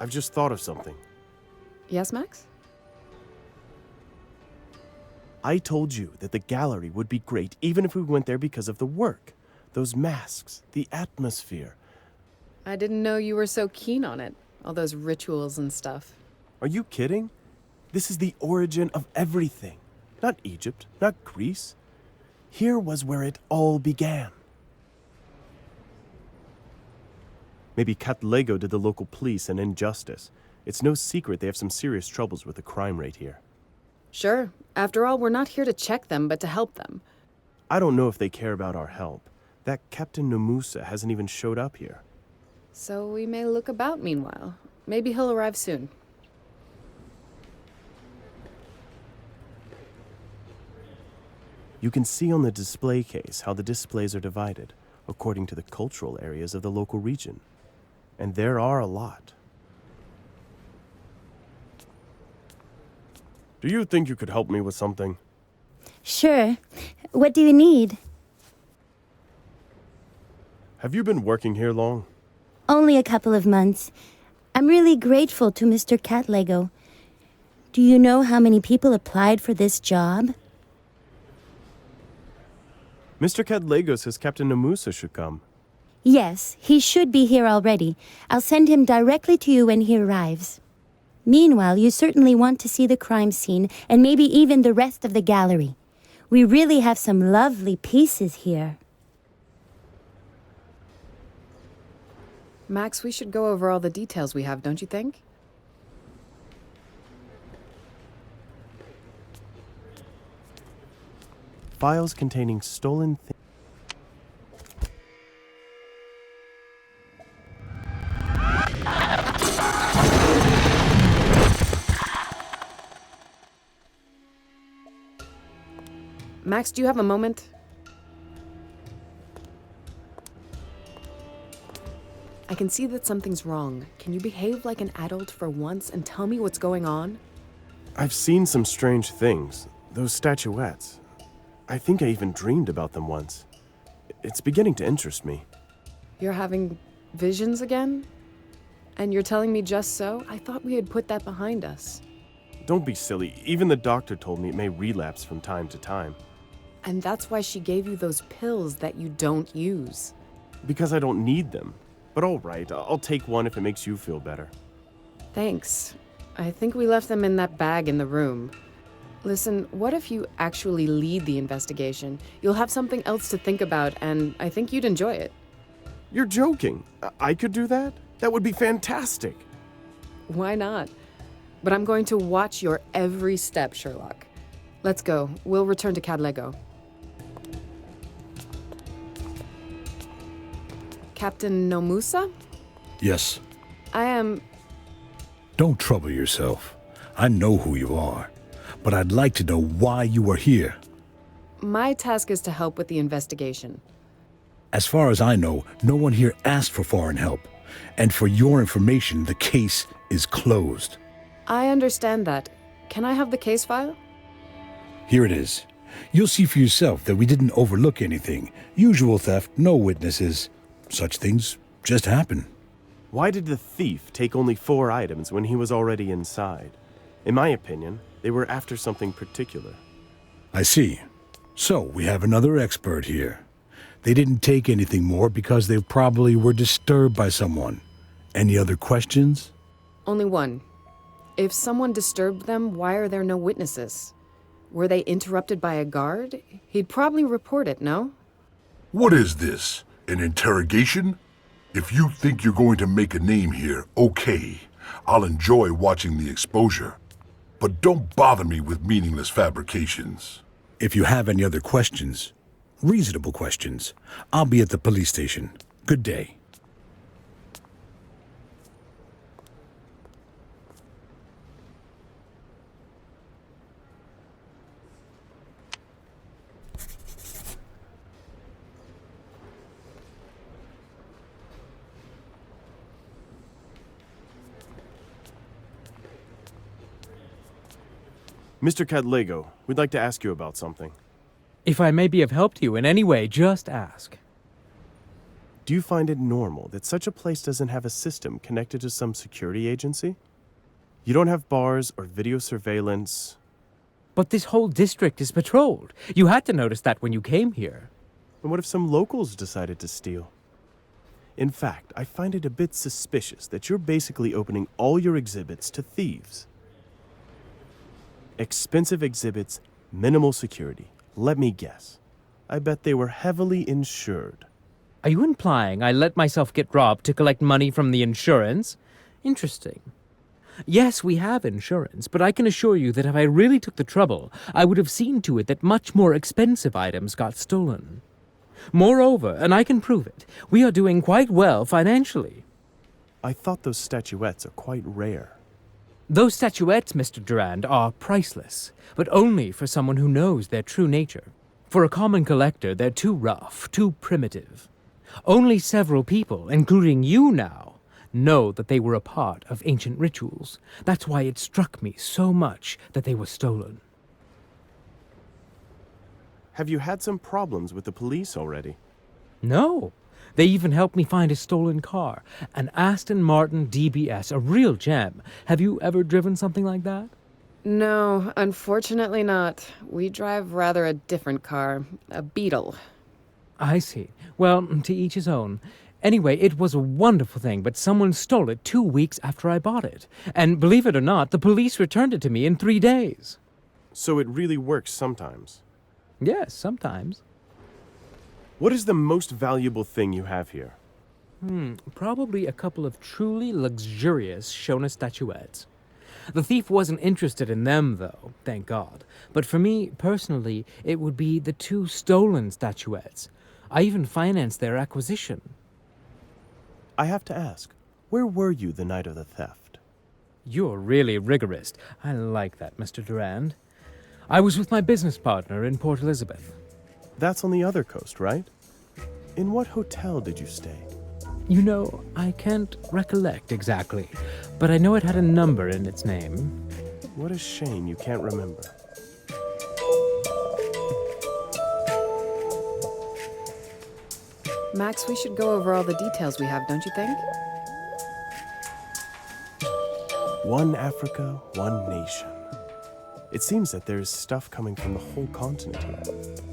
I've just thought of something. Yes, Max? I told you that the gallery would be great even if we went there because of the work. Those masks, the atmosphere. I didn't know you were so keen on it. All those rituals and stuff. Are you kidding? This is the origin of everything. Not Egypt, not Greece. Here was where it all began. Maybe Cat Lego did the local police an injustice. It's no secret they have some serious troubles with the crime rate here. Sure. After all, we're not here to check them, but to help them. I don't know if they care about our help. That Captain Namusa hasn't even showed up here. So we may look about meanwhile. Maybe he'll arrive soon. You can see on the display case how the displays are divided, according to the cultural areas of the local region. And there are a lot. Do you think you could help me with something? Sure. What do you need? Have you been working here long? Only a couple of months. I'm really grateful to Mr. Cat Lego. Do you know how many people applied for this job? Mr. Cat Lego says Captain Namusa should come. Yes, he should be here already. I'll send him directly to you when he arrives. Meanwhile, you certainly want to see the crime scene and maybe even the rest of the gallery. We really have some lovely pieces here. Max, we should go over all the details we have, don't you think? Files containing stolen things. Max, do you have a moment? I can see that something's wrong. Can you behave like an adult for once and tell me what's going on? I've seen some strange things. Those statuettes. I think I even dreamed about them once. It's beginning to interest me. You're having visions again? And you're telling me just so? I thought we had put that behind us. Don't be silly. Even the doctor told me it may relapse from time to time. And that's why she gave you those pills that you don't use. Because I don't need them. But all right, I'll take one if it makes you feel better. Thanks. I think we left them in that bag in the room. Listen, what if you actually lead the investigation? You'll have something else to think about, and I think you'd enjoy it. You're joking. I could do that? That would be fantastic. Why not? But I'm going to watch your every step, Sherlock. Let's go. We'll return to Cad Lego. Captain Nomusa? Yes. I am... Don't trouble yourself. I know who you are. But I'd like to know why you are here. My task is to help with the investigation. As far as I know, no one here asked for foreign help. And for your information, the case is closed. I understand that. Can I have the case file? Here it is. You'll see for yourself that we didn't overlook anything. Usual theft, no witnesses. Such things just happen. Why did the thief take only 4 items when he was already inside? In my opinion, they were after something particular. I see. So, we have another expert here. They didn't take anything more because they probably were disturbed by someone. Any other questions? Only one. If someone disturbed them, why are there no witnesses? Were they interrupted by a guard? He'd probably report it, no? What is this? An interrogation? If you think you're going to make a name here, okay. I'll enjoy watching the exposure. But don't bother me with meaningless fabrications. If you have any other questions, reasonable questions, I'll be at the police station. Good day. Mr. Cadlego, we'd like to ask you about something. If I may be of help to you in any way, just ask. Do you find it normal that such a place doesn't have a system connected to some security agency? You don't have bars or video surveillance. But this whole district is patrolled. You had to notice that when you came here. And what if some locals decided to steal? In fact, I find it a bit suspicious that you're basically opening all your exhibits to thieves. Expensive exhibits, minimal security. Let me guess. I bet they were heavily insured. Are you implying I let myself get robbed to collect money from the insurance? Interesting. Yes, we have insurance, but I can assure you that if I really took the trouble, I would have seen to it that much more expensive items got stolen. Moreover, and I can prove it, we are doing quite well financially. I thought those statuettes are quite rare. Those statuettes, Mr. Durand, are priceless, but only for someone who knows their true nature. For a common collector, they're too rough, too primitive. Only several people, including you now, know that they were a part of ancient rituals. That's why it struck me so much that they were stolen. Have you had some problems with the police already? No. They even helped me find a stolen car. An Aston Martin DBS, a real gem. Have you ever driven something like that? No, unfortunately not. We drive rather a different car, a Beetle. I see. Well, to each his own. Anyway, it was a wonderful thing, but someone stole it 2 weeks after I bought it. And believe it or not, the police returned it to me in 3 days. So it really works sometimes. Yes, sometimes. What is the most valuable thing you have here? Probably a couple of truly luxurious Shona statuettes. The thief wasn't interested in them, though, thank God. But for me, personally, it would be the 2 stolen statuettes. I even financed their acquisition. I have to ask, where were you the night of the theft? You're really rigorous. I like that, Mr. Durand. I was with my business partner in Port Elizabeth. That's on the other coast, right? In what hotel did you stay? You know, I can't recollect exactly, but I know it had a number in its name. What a shame you can't remember. Max, we should go over all the details we have, don't you think? One Africa, one nation. It seems that there is stuff coming from the whole continent here.